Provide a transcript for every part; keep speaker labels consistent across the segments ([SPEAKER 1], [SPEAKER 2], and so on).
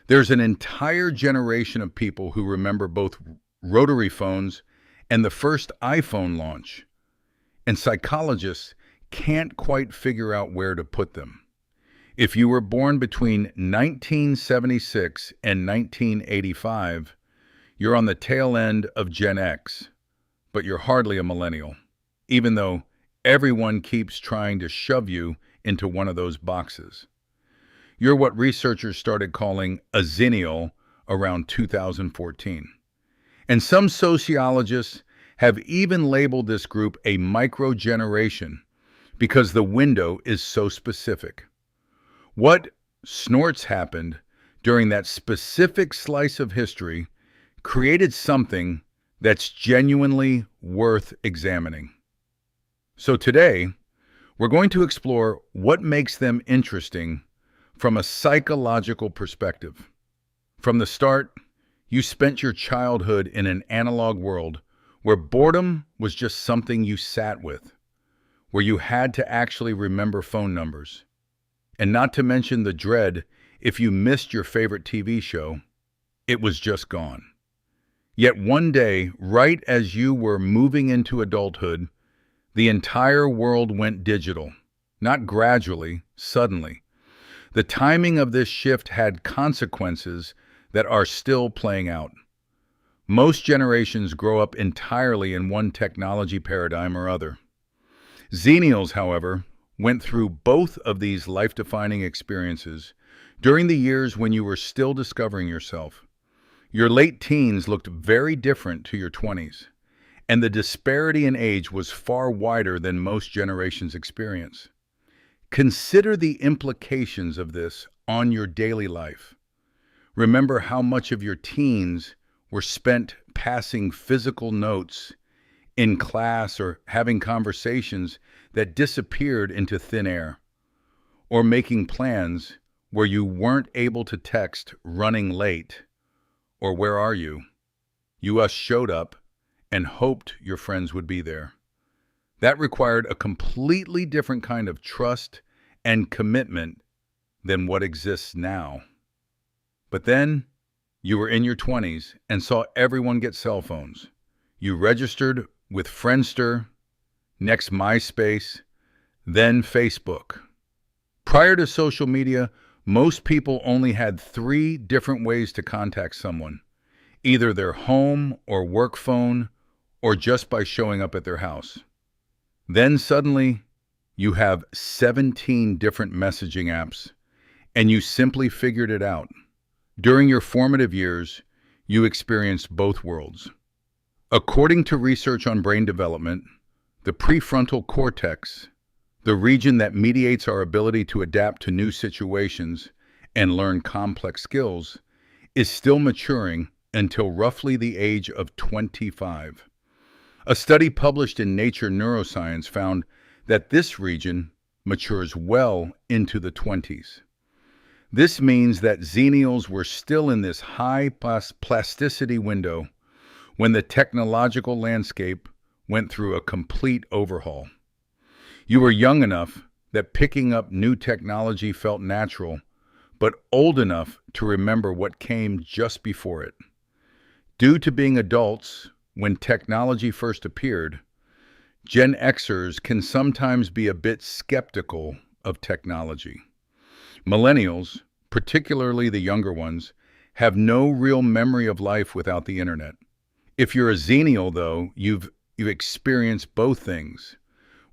[SPEAKER 1] There's an entire generation of people who remember both rotary phones and the first iPhone launch, and psychologists can't quite figure out where to put them. If you were born between 1976 and 1985, you're on the tail end of Gen X, but you're hardly a millennial, even though everyone keeps trying to shove you into one of those boxes. You're what researchers started calling a Xennial around 2014. And some sociologists have even labeled this group a microgeneration because the window is so specific. What snorts happened during that specific slice of history created something that's genuinely worth examining. So today, we're going to explore what makes them interesting from a psychological perspective. From the start, you spent your childhood in an analog world where boredom was just something you sat with, where you had to actually remember phone numbers. And not to mention the dread if you missed your favorite TV show, it was just gone. Yet one day, right as you were moving into adulthood, the entire world went digital. Not gradually, suddenly. The timing of this shift had consequences that are still playing out. Most generations grow up entirely in one technology paradigm or other. Xennials, however, went through both of these life-defining experiences during the years when you were still discovering yourself. Your late teens looked very different to your 20s, and the disparity in age was far wider than most generations experience. Consider the implications of this on your daily life. Remember how much of your teens were spent passing physical notes in class or having conversations that disappeared into thin air, or making plans where you weren't able to text running late, or where are you? You just showed up and hoped your friends would be there. That required a completely different kind of trust and commitment than what exists now. But then, you were in your 20s and saw everyone get cell phones. You registered with Friendster, next MySpace, then Facebook. Prior to social media, most people only had 3 different ways to contact someone, either their home or work phone, or just by showing up at their house. Then suddenly, you have 17 different messaging apps, and you simply figured it out. During your formative years, you experienced both worlds. According to research on brain development, the prefrontal cortex, the region that mediates our ability to adapt to new situations and learn complex skills, is still maturing until roughly the age of 25. A study published in Nature Neuroscience found that this region matures well into the 20s. This means that Xennials were still in this high plasticity window when the technological landscape went through a complete overhaul. You were young enough that picking up new technology felt natural, but old enough to remember what came just before it. Due to being adults when technology first appeared, Gen Xers can sometimes be a bit skeptical of technology. Millennials, particularly the younger ones, have no real memory of life without the internet. If you're a Xennial, though, you've experienced both things,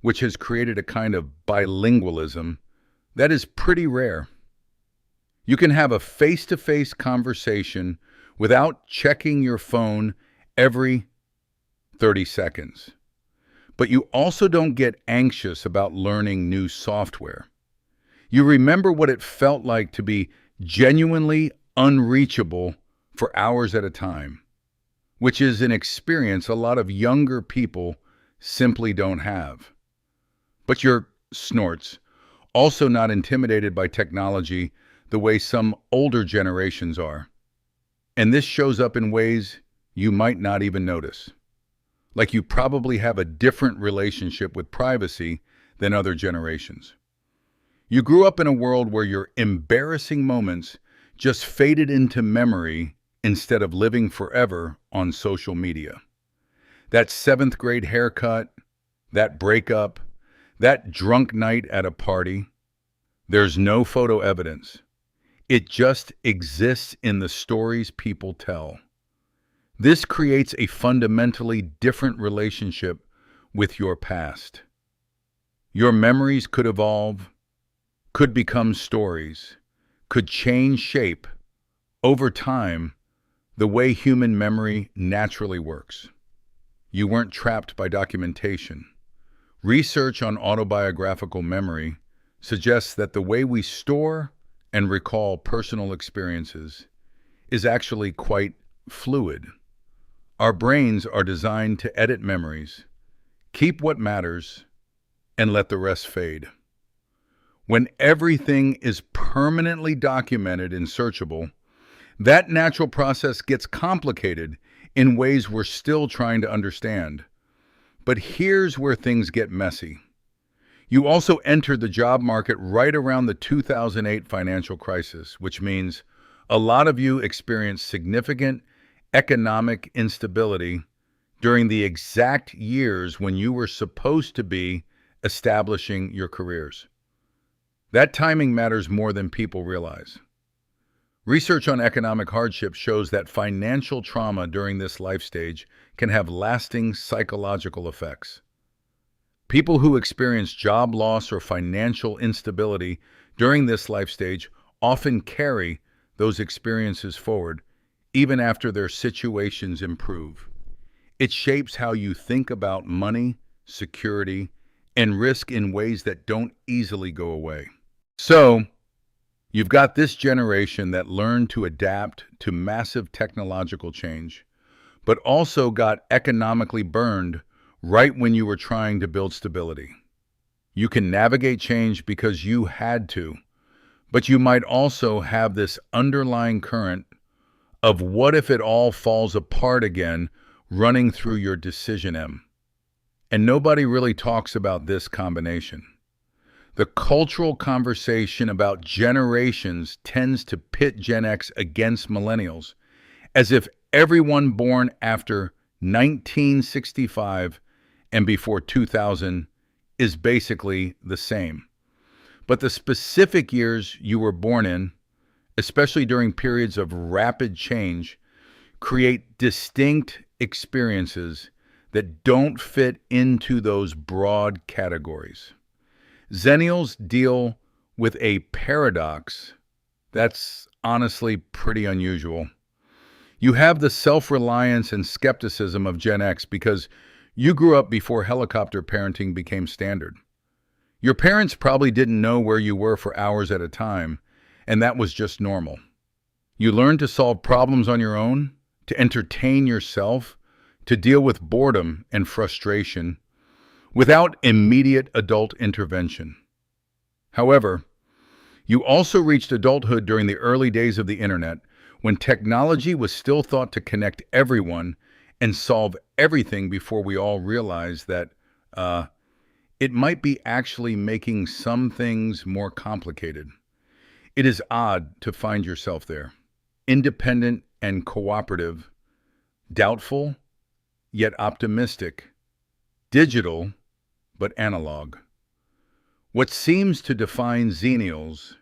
[SPEAKER 1] which has created a kind of bilingualism that is pretty rare. You can have a face-to-face conversation without checking your phone every 30 seconds. But you also don't get anxious about learning new software. You remember what it felt like to be genuinely unreachable for hours at a time, which is an experience a lot of younger people simply don't have. But you're snorts, also not intimidated by technology the way some older generations are. And this shows up in ways you might not even notice. Like you probably have a different relationship with privacy than other generations. You grew up in a world where your embarrassing moments just faded into memory instead of living forever on social media. That seventh grade haircut, that breakup, that drunk night at a party, there's no photo evidence. It just exists in the stories people tell. This creates a fundamentally different relationship with your past. Your memories could evolve, could become stories, could change shape over time the way human memory naturally works. You weren't trapped by documentation. Research on autobiographical memory suggests that the way we store and recall personal experiences is actually quite fluid. Our brains are designed to edit memories, keep what matters, and let the rest fade. When everything is permanently documented and searchable, that natural process gets complicated in ways we're still trying to understand. But here's where things get messy. You also entered the job market right around the 2008 financial crisis, which means a lot of you experienced significant economic instability during the exact years when you were supposed to be establishing your careers. That timing matters more than people realize. Research on economic hardship shows that financial trauma during this life stage can have lasting psychological effects. People who experience job loss or financial instability during this life stage often carry those experiences forward, even after their situations improve. It shapes how you think about money, security, and risk in ways that don't easily go away. So, you've got this generation that learned to adapt to massive technological change, but also got economically burned right when you were trying to build stability. You can navigate change because you had to, but you might also have this underlying current of what if it all falls apart again running through your decision M. And nobody really talks about this combination. The cultural conversation about generations tends to pit Gen X against millennials, as if everyone born after 1965 and before 2000 is basically the same. But the specific years you were born in, especially during periods of rapid change, create distinct experiences that don't fit into those broad categories. Xennials deal with a paradox that's honestly pretty unusual. You have the self-reliance and skepticism of Gen X because you grew up before helicopter parenting became standard. Your parents probably didn't know where you were for hours at a time, and that was just normal. You learned to solve problems on your own, to entertain yourself, to deal with boredom and frustration without immediate adult intervention. However, you also reached adulthood during the early days of the internet, when technology was still thought to connect everyone and solve everything before we all realized that it might be actually making some things more complicated. It is odd to find yourself there, independent and cooperative, doubtful yet optimistic, digital but analog. What seems to define Xennials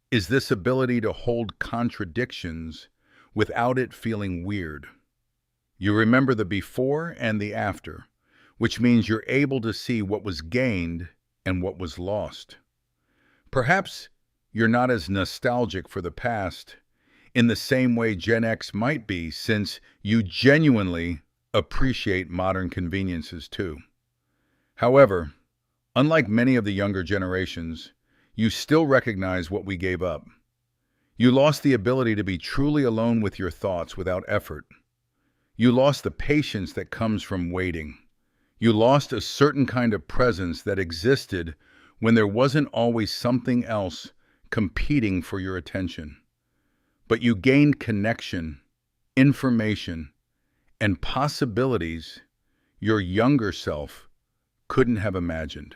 [SPEAKER 1] is this ability to hold contradictions without it feeling weird. You remember the before and the after, which means you're able to see what was gained and what was lost. Perhaps you're not as nostalgic for the past in the same way Gen X might be, since you genuinely appreciate modern conveniences too. However, unlike many of the younger generations, you still recognize what we gave up. You lost the ability to be truly alone with your thoughts without effort. You lost the patience that comes from waiting. You lost a certain kind of presence that existed when there wasn't always something else competing for your attention. But you gained connection, information, and possibilities your younger self couldn't have imagined.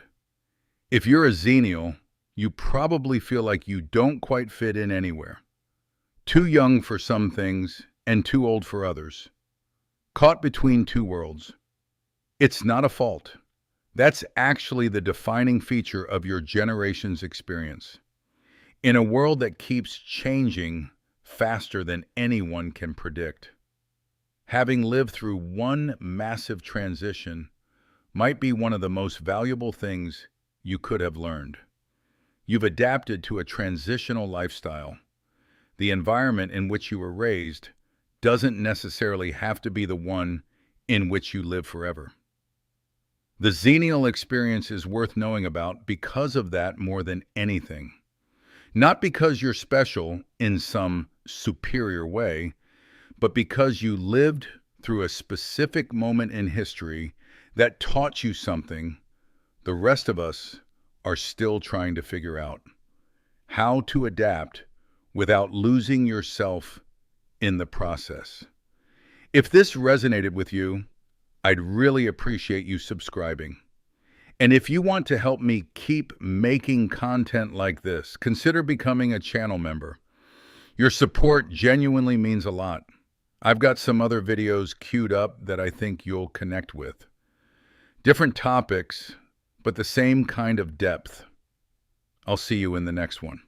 [SPEAKER 1] If you're a Xennial, you probably feel like you don't quite fit in anywhere. Too young for some things and too old for others. Caught between two worlds. It's not a fault. That's actually the defining feature of your generation's experience. In a world that keeps changing faster than anyone can predict, having lived through one massive transition might be one of the most valuable things you could have learned. You've adapted to a transitional lifestyle. The environment in which you were raised doesn't necessarily have to be the one in which you live forever. The Xennial experience is worth knowing about because of that more than anything. Not because you're special in some superior way, but because you lived through a specific moment in history that taught you something the rest of us are still trying to figure out: how to adapt without losing yourself in the process. If this resonated with you, I'd really appreciate you subscribing. And if you want to help me keep making content like this, consider becoming a channel member. Your support genuinely means a lot. I've got some other videos queued up that I think you'll connect with. Different topics, but the same kind of depth. I'll see you in the next one.